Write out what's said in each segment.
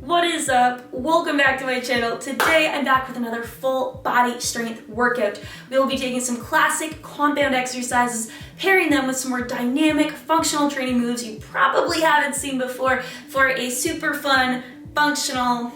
What is up? Welcome back to my channel. Today I'm back with another full body strength workout. We will be taking some classic compound exercises, pairing them with some more dynamic functional training moves you probably haven't seen before for a super fun, functional,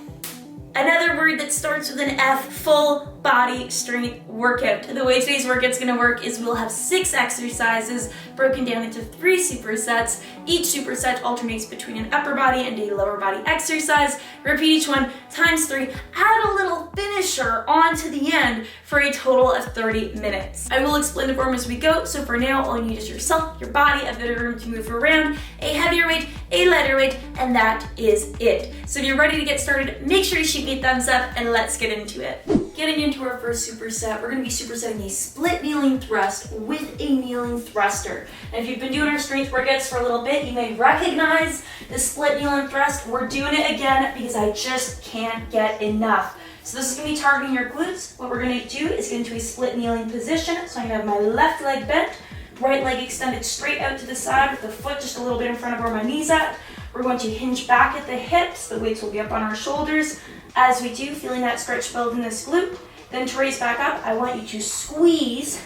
another word that starts with an F, full body strength workout. The way today's workout's gonna work is we'll have 6 exercises broken down into 3 supersets. Each superset alternates between an upper body and a lower body exercise. Repeat each one times 3. Add a little finisher onto the end for a total of 30 minutes. I will explain the form as we go, so for now all you need is yourself, your body, a bit of room to move around, a heavier weight, a lighter weight, and that is it. So if you're ready to get started, make sure you shoot me a thumbs up and let's get into it. Getting into our first superset, we're going to be supersetting a split kneeling thrust with a kneeling thruster. And if you've been doing our strength workouts for a little bit, you may recognize the split kneeling thrust. We're doing it again because I just can't get enough. So this is going to be targeting your glutes. What we're going to do is get into a split kneeling position. So I'm going to have my left leg bent, right leg extended straight out to the side with the foot just a little bit in front of where my knee's at. We're going to hinge back at the hips. The weights will be up on our shoulders. As we do, feeling that stretch build in this glute. Then to raise back up, I want you to squeeze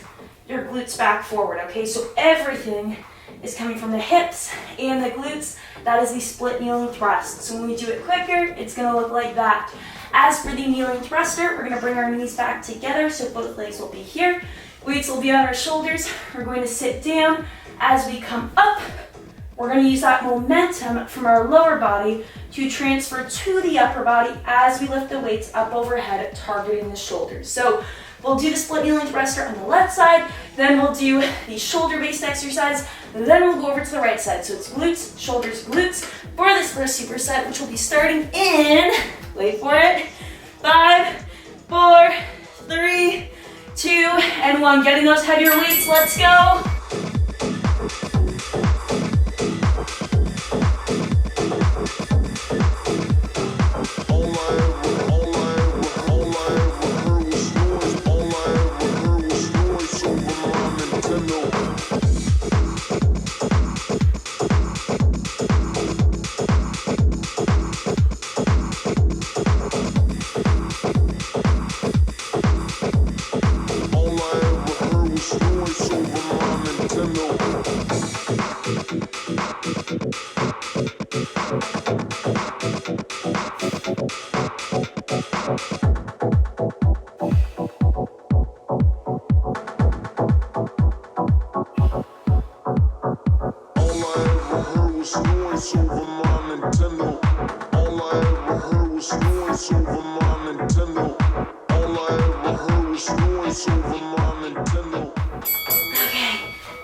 your glutes back forward, okay? So everything is coming from the hips and the glutes. That is the split kneeling thrust. So when we do it quicker, it's gonna look like that. As for the kneeling thruster, we're gonna bring our knees back together so both legs will be here. Weights will be on our shoulders. We're going to sit down. As we come up, we're going to use that momentum from our lower body to transfer to the upper body as we lift the weights up overhead, targeting the shoulders. So we'll do the split kneeling thruster on the left side, then we'll do the shoulder-based exercise, then we'll go over to the right side. So it's glutes, shoulders, glutes for this first superset, which will be starting in, wait for it, 5, 4, 3, 2, and 1. Getting those heavier weights, let's go.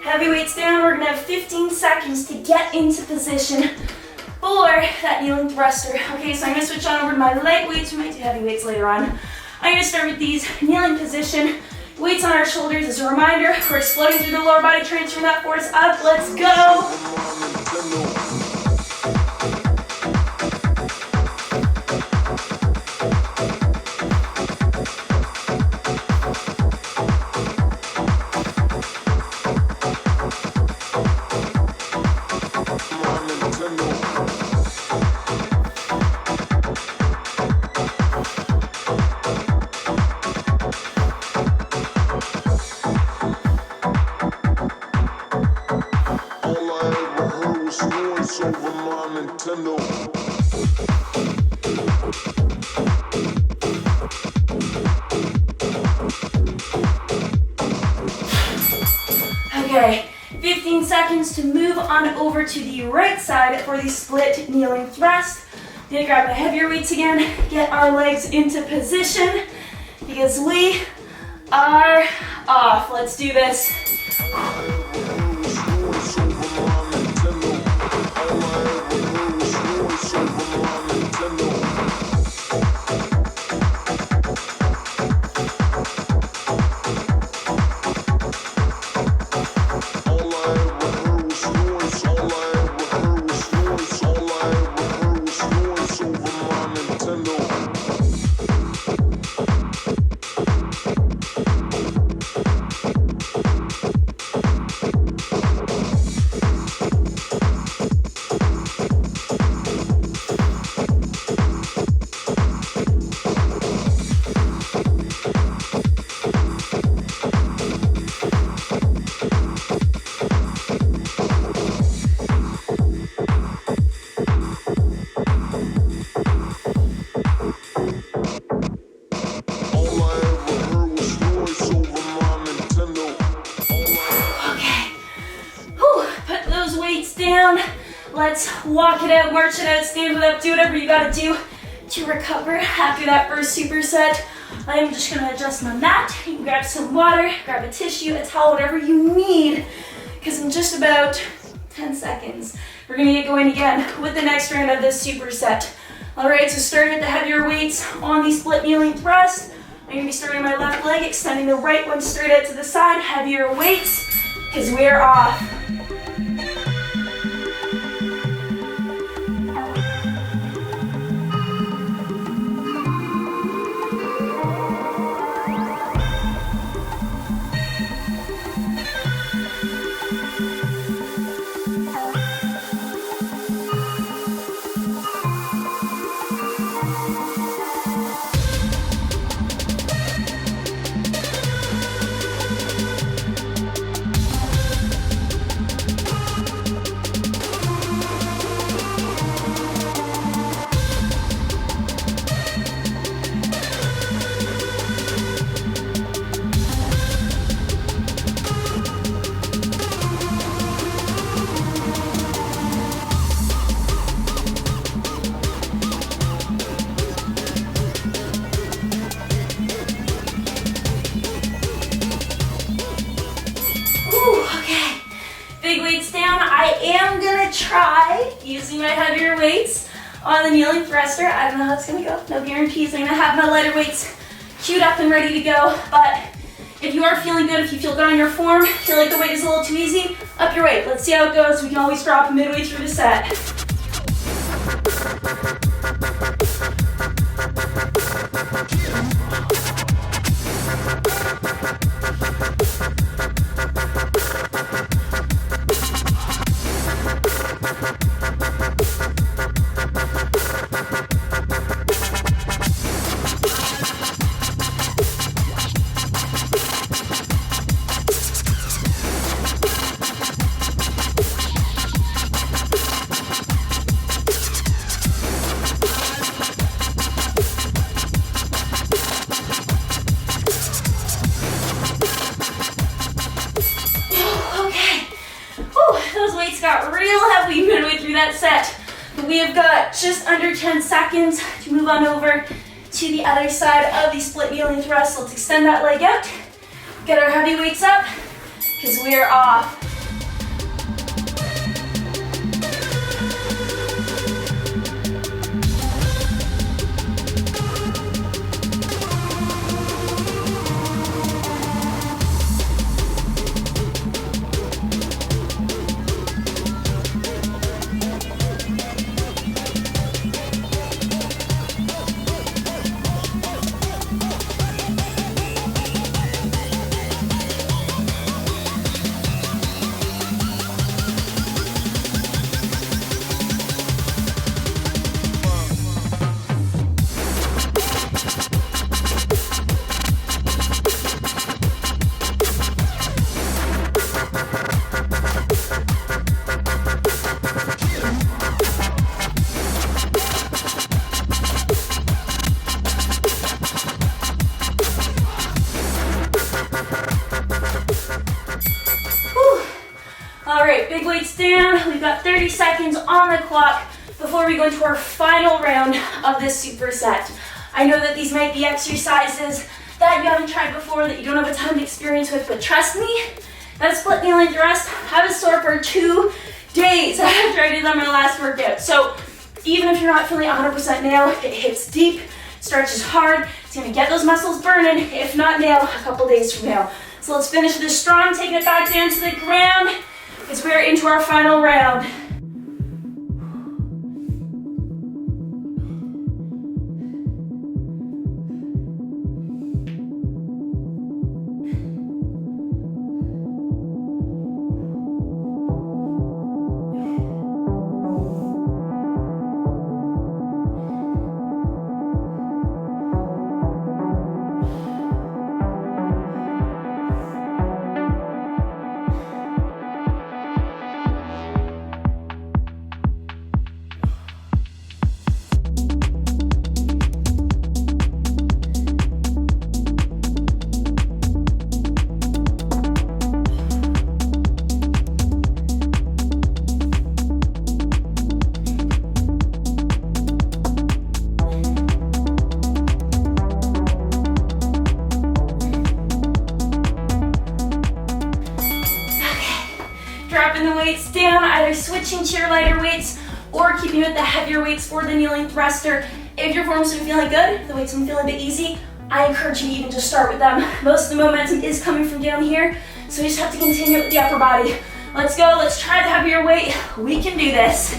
Heavy weights down, we're gonna have 15 seconds to get into position for that kneeling thruster. Okay, so I'm gonna switch on over to my light weights. We might do heavy weights later on. I'm gonna start with these kneeling position. Weights on our shoulders. As a reminder, we're exploding through the lower body, transferring that force up. Let's go. Okay, 15 seconds to move on over to the right side for the split kneeling thrust. I'm gonna grab my heavier weights again, get our legs into position because we are off. Let's do this. Let's walk it out, march it out, stand it up, do whatever you gotta do to recover after that first superset. I am just gonna adjust my mat. You can grab some water, grab a tissue, a towel, whatever you need, because in just about 10 seconds, we're gonna get going again with the next round of this superset. All right, so starting with the heavier weights on the split kneeling thrust. I'm gonna be starting my left leg, extending the right one straight out to the side, heavier weights, because we're off. Using my heavier weights on the kneeling thruster. I don't know how it's gonna go, no guarantees. I'm gonna have my lighter weights queued up and ready to go, but if you are feeling good, if you feel good on your form, feel like the weight is a little too easy, up your weight. Let's see how it goes. We can always drop midway through the set. Got real heavy midway through that set. But we have got just under 10 seconds to move on over to the other side of the split kneeling thrust. Let's extend that leg out, get our heavy weights up, because we are off. All right, big weights down. We've got 30 seconds on the clock before we go into our final round of this superset. I know that these might be exercises that you haven't tried before, that you don't have a ton of experience with, but trust me, that split kneeling thrust, I was sore for 2 days after I did that my last workout. So even if you're not feeling 100% now, it hits deep, stretches hard, it's gonna get those muscles burning, if not now, a couple days from now. So let's finish this strong, taking it back down to the ground, as we're into our final round. the weights down, either switching to your lighter weights or keeping with the heavier weights for the kneeling thruster. If your form's been feeling good, the weights have been feeling a bit easy, I encourage you to even just start with them. Most of the momentum is coming from down here, so you just have to continue with the upper body. Let's go, let's try the heavier weight. We can do this.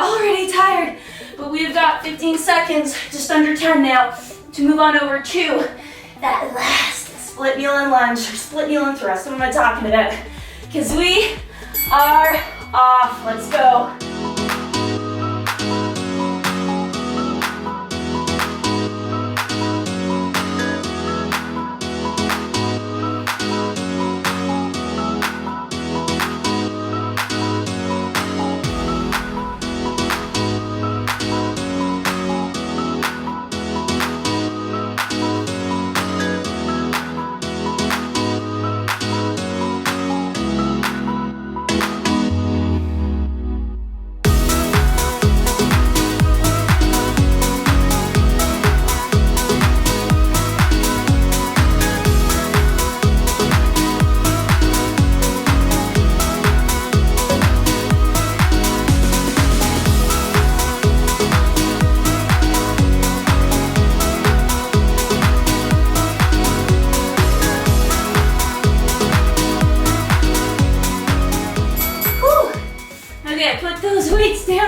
Already tired, but we've got 15 seconds, just under 10 now, to move on over to that last split kneel and lunge, or split kneel and thrust. What am I talking about? Because we are off. Let's go.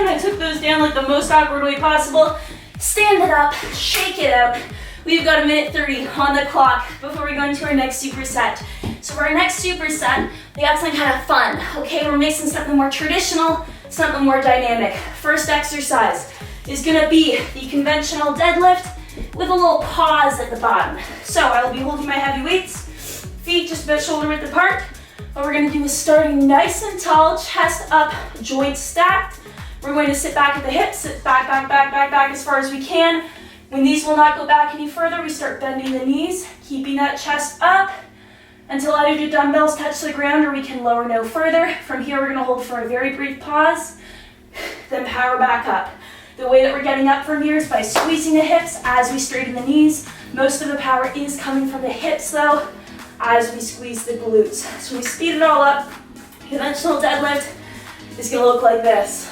I took those down like the most awkward way possible. Stand it up, shake it out. We've got 1:30 on the clock before we go into our next superset. So for our next superset, we got something kind of fun. Okay, we're mixing something more traditional, something more dynamic. First exercise is gonna be the conventional deadlift with a little pause at the bottom. So I will be holding my heavy weights, feet just about shoulder width apart. What we're gonna do is starting nice and tall, chest up, joints stacked. We're going to sit back at the hips, sit back as far as we can. When these will not go back any further, we start bending the knees, keeping that chest up until either the dumbbells touch the ground or we can lower no further. From here, we're gonna hold for a very brief pause, then power back up. The way that we're getting up from here is by squeezing the hips as we straighten the knees. Most of the power is coming from the hips though, as we squeeze the glutes. So we speed it all up. Conventional deadlift is gonna look like this.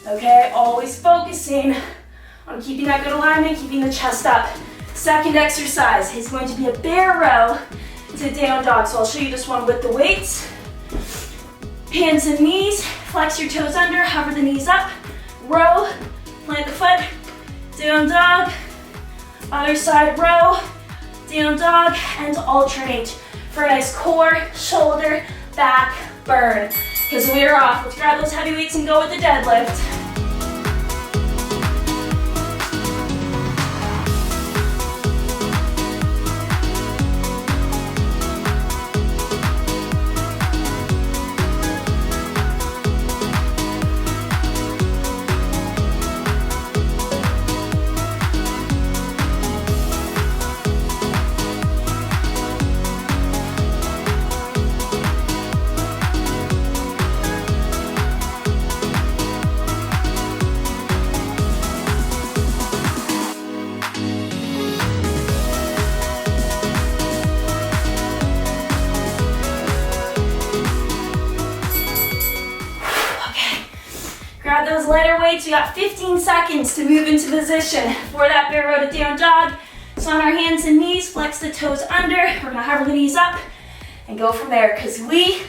Okay, always focusing on keeping that good alignment, keeping the chest up. Second exercise is going to be a bear row to down dog. So I'll show you this one with the weights. Hands and knees, flex your toes under, hover the knees up, row, plant the foot, down dog, other side row, down dog, and alternate for a nice core, shoulder, back, burn. Because we are off. Let's grab those heavy weights and go with the deadlift. Grab those lighter weights. We got 15 seconds to move into position for that bear row to down dog. So on our hands and knees, flex the toes under. We're gonna hover the knees up and go from there because we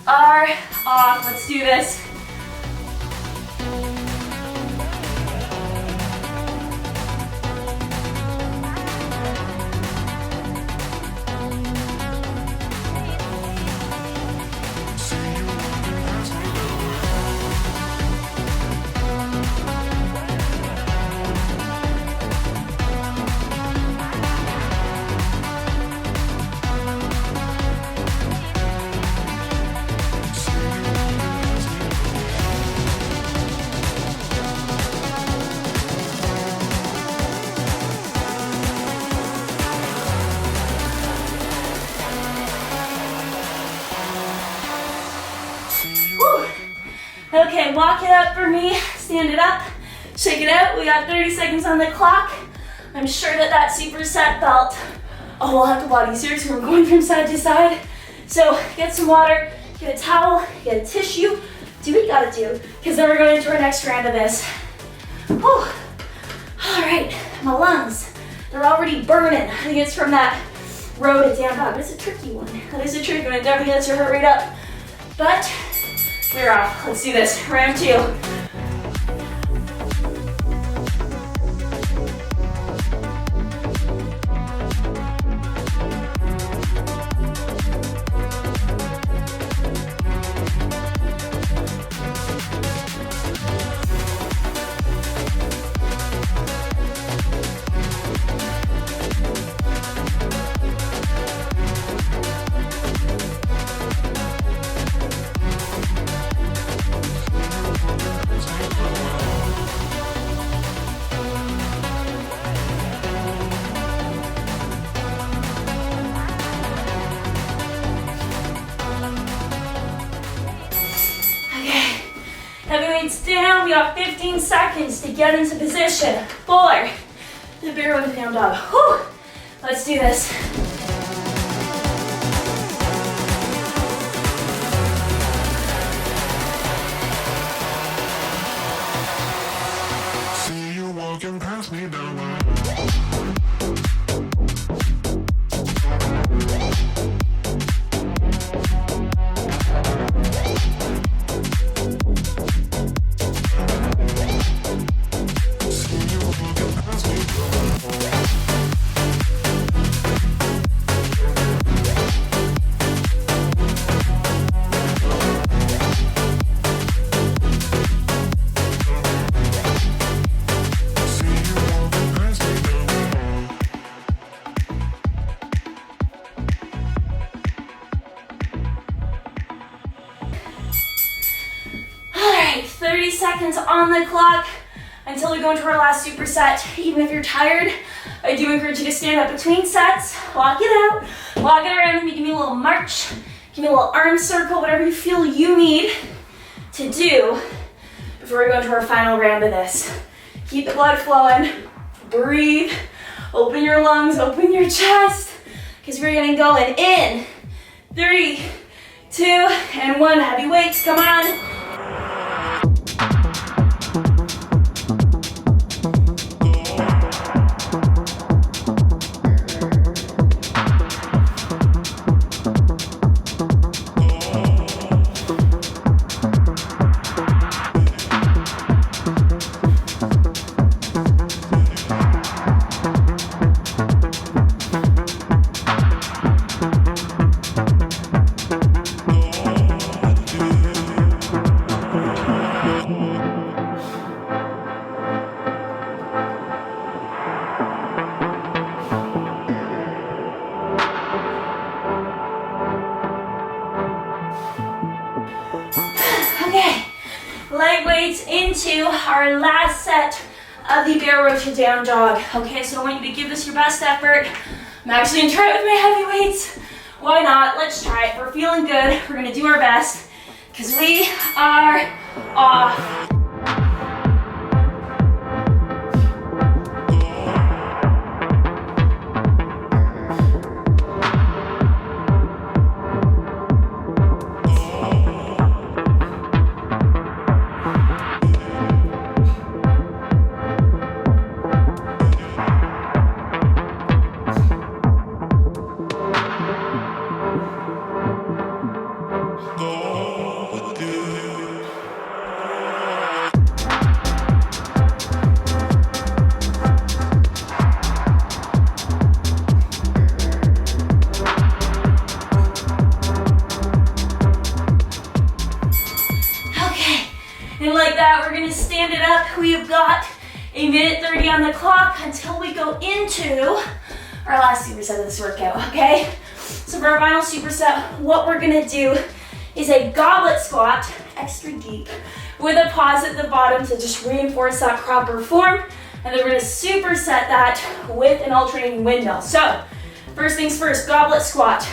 are off. Let's do this. Okay, walk it up for me. Stand it up, shake it out. We got 30 seconds on the clock. I'm sure that superset felt a whole heck of a lot easier, so we're going from side to side. So get some water, get a towel, get a tissue, do what you gotta do, because then we're going into our next round of this. Whew. All right, my lungs, they're already burning. I think it's from that road at down dog. It's a tricky one. That is a tricky one. It definitely gets your heart rate up. But we're off. Let's do this. Round 2. Heavyweights down, we got 15 seconds to get into position for the bear row to down dog. Whew. Let's do this. See you walking past me down. Seconds on the clock until we go into our last superset. Even if you're tired, I do encourage you to stand up between sets, walk it out, walk it around with me, give me a little march, give me a little arm circle, whatever you feel you need to do before we go into our final round of this. Keep the blood flowing, breathe, open your lungs, open your chest, because we're getting going in 3, 2, and 1. Heavy weights, come on. Lightweights into our last set of the bear row to down dog. Okay, so I want you to give this your best effort. I'm actually gonna try it with my heavy weights. Why not? Let's try it. We're feeling good. We're gonna do our best because we are off. We've got 1:30 on the clock until we go into our last superset of this workout, okay? So for our final superset, what we're gonna do is a goblet squat, extra deep, with a pause at the bottom to just reinforce that proper form. And then we're gonna superset that with an alternating windmill. So first things first, goblet squat.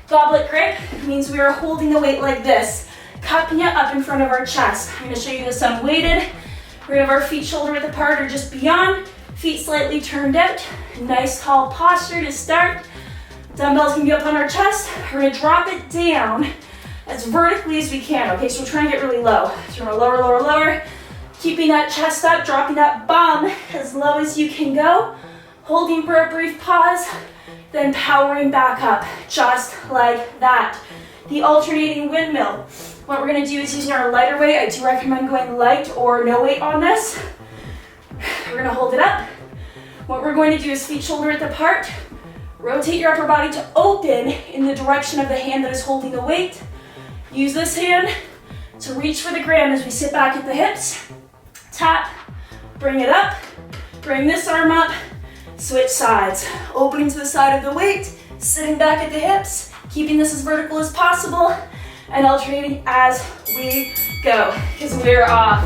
Goblet grip means we are holding the weight like this, cupping it up in front of our chest. I'm gonna show you this unweighted. We're gonna have our feet shoulder width apart or just beyond, feet slightly turned out. Nice tall posture to start. Dumbbells can be up on our chest. We're gonna drop it down as vertically as we can, okay? So we're trying to get really low. So we're gonna lower, lower, lower. Keeping that chest up, dropping that bum as low as you can go. Holding for a brief pause, then powering back up, just like that. The alternating windmill. What we're gonna do is using our lighter weight. I do recommend going light or no weight on this. We're gonna hold it up. What we're going to do is feet shoulder width apart. Rotate your upper body to open in the direction of the hand that is holding the weight. Use this hand to reach for the ground as we sit back at the hips. Tap, bring it up, bring this arm up, switch sides. Opening to the side of the weight, sitting back at the hips, keeping this as vertical as possible, and alternating as we go, because we're off.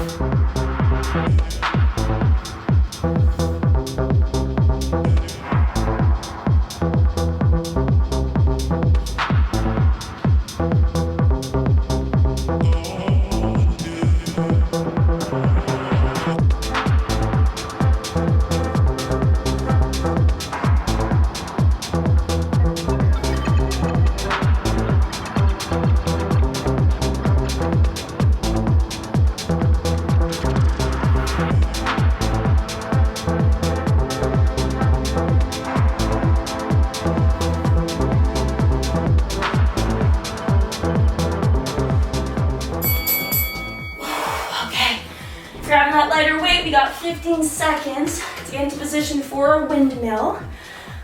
Grabbing that lighter weight, we got 15 seconds to get into position for a windmill.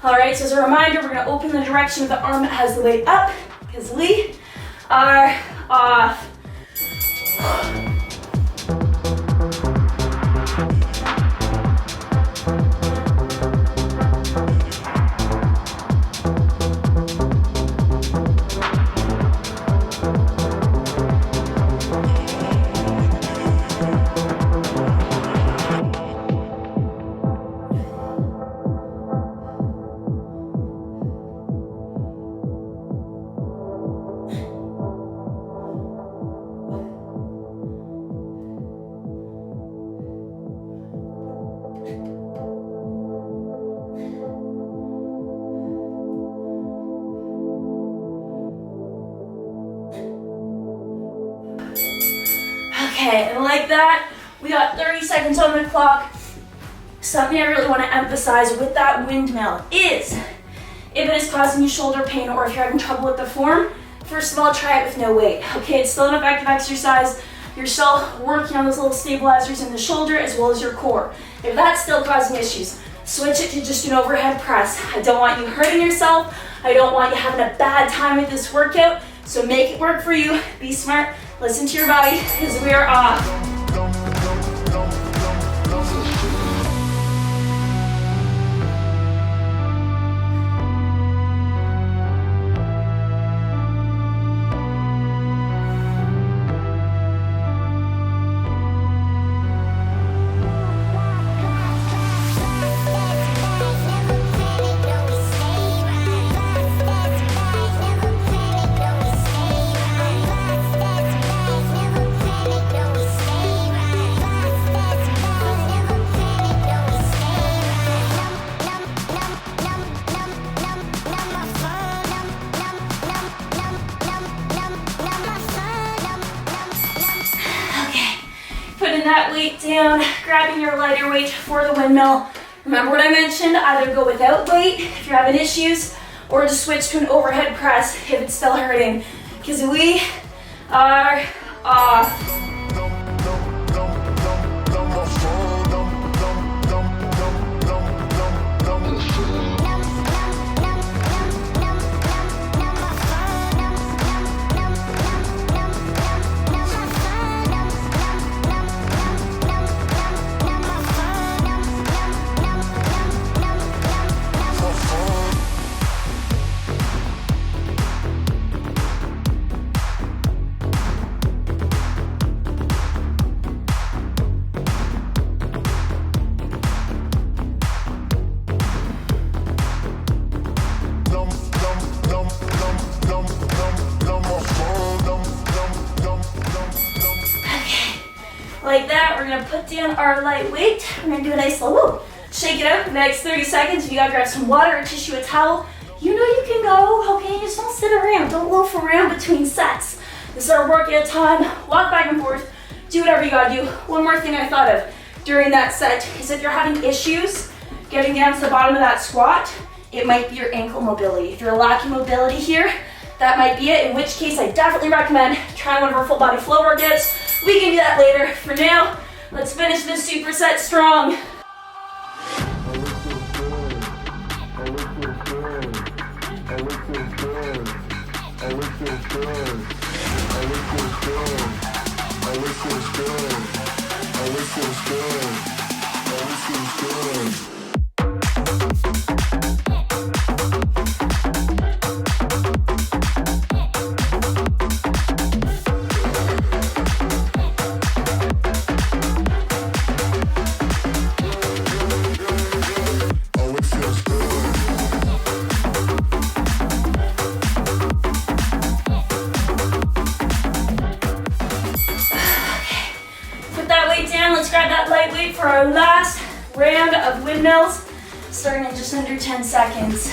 All right, so as a reminder, we're gonna open the direction of the arm that has the weight up, because we are off. Okay, and like that, we got 30 seconds on the clock. Something I really want to emphasize with that windmill is, if it is causing you shoulder pain or if you're having trouble with the form, first of all, try it with no weight. Okay, it's still an effective exercise. You're still working on those little stabilizers in the shoulder as well as your core. If that's still causing issues, switch it to just an overhead press. I don't want you hurting yourself. I don't want you having a bad time with this workout. So make it work for you. Be smart. Listen to your body because we are off. Putting that weight down, grabbing your lighter weight for the windmill. Remember what I mentioned, either go without weight if you're having issues, or just switch to an overhead press if it's still hurting, because we are off. gonna put down our light weight. We're gonna do a nice little shake it out the next 30 seconds. If you gotta grab some water, a tissue, a towel, you know you can go, okay? Just don't sit around, don't loaf around between sets. This is our workout time. Walk back and forth, do whatever you gotta do. One more thing I thought of during that set is if you're having issues getting down to the bottom of that squat, it might be your ankle mobility. If you're lacking mobility here, that might be it, in which case I definitely recommend trying one of our full body flow workouts. We can do that later. For now, let's finish this superset strong. For our last round of windmills, starting in just under 10 seconds.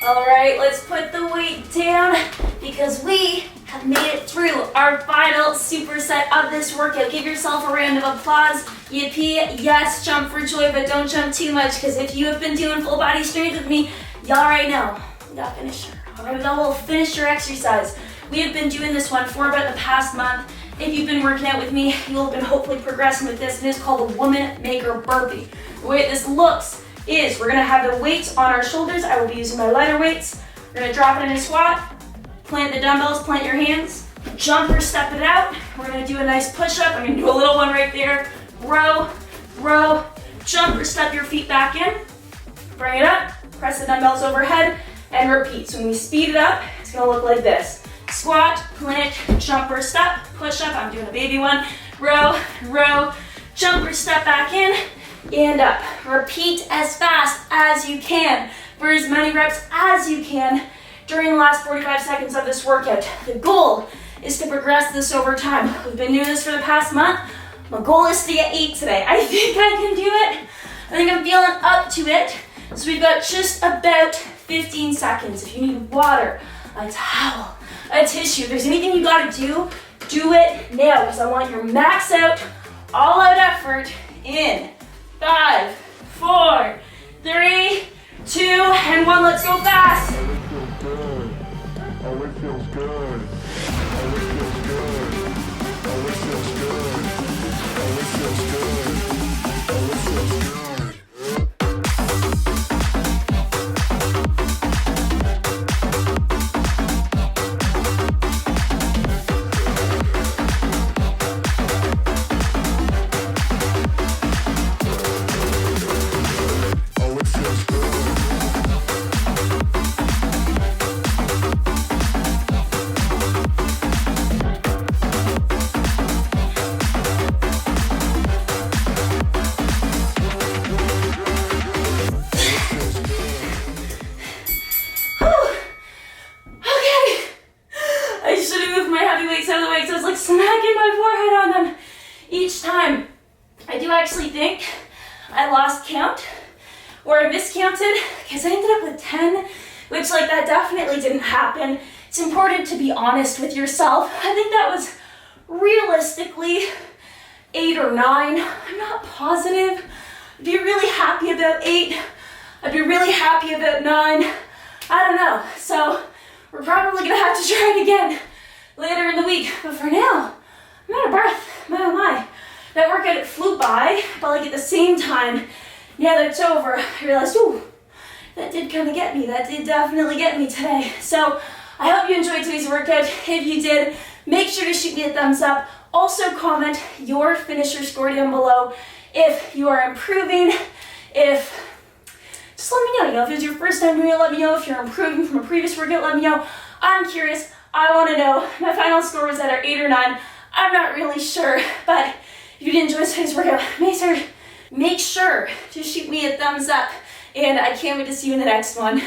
All right, let's put the weight down because we have made it through our final superset of this workout. Give yourself a round of applause. Yippee, yes, jump for joy, but don't jump too much because if you have been doing full body strength with me, y'all already know, we got finisher. All right, we got a little finisher exercise. We have been doing this one for about the past month. If you've been working out with me, you'll have been hopefully progressing with this, and it's called a woman maker burpee. The way this looks is we're gonna have the weights on our shoulders. I will be using my lighter weights. We're gonna drop it in a squat, plant the dumbbells, plant your hands, jump or step it out. We're gonna do a nice push-up. I'm gonna do a little one right there. Row, row, jump or step your feet back in. Bring it up, press the dumbbells overhead, and repeat. So when we speed it up, it's gonna look like this. Squat, plant, jump or step, push up. I'm doing a baby one. Row, row, jump or step back in, and up. Repeat as fast as you can for as many reps as you can during the last 45 seconds of this workout. The goal is to progress this over time. We've been doing this for the past month. My goal is to get 8 today. I think I can do it. I think I'm feeling up to it. So we've got just about 15 seconds. If you need water, a towel, a tissue, if there's anything you gotta do it now because I want your max out, all out effort in 5, 4, 3, 2, and 1. Let's go fast. Oh, it feels good. Oh, it feels good. Oh, it feels good. Oh, it feels good. Oh, it feels good. Smacking my forehead on them each time. I do actually think I lost count or I miscounted because I ended up with 10, which that definitely didn't happen. It's important to be honest with yourself. I think that was realistically 8 or 9. I'm not positive. I'd be really happy about 8. I'd be really happy about 9. I don't know. So we're probably gonna have to try it again later in the week. But for now, I'm out of breath. My oh my. That workout, it flew by, but like at the same time, now that it's over, I realized, ooh, that did kind of get me. That did definitely get me today. So I hope you enjoyed today's workout. If you did, make sure to shoot me a thumbs up. Also comment your finisher score down below. If you are improving, just let me know. If it's your first time doing it, let me know. If you're improving from a previous workout, let me know. I'm curious. I want to know. My final score was either 8 or 9. I'm not really sure, but if you did enjoy today's workout, make sure to shoot me a thumbs up, and I can't wait to see you in the next one.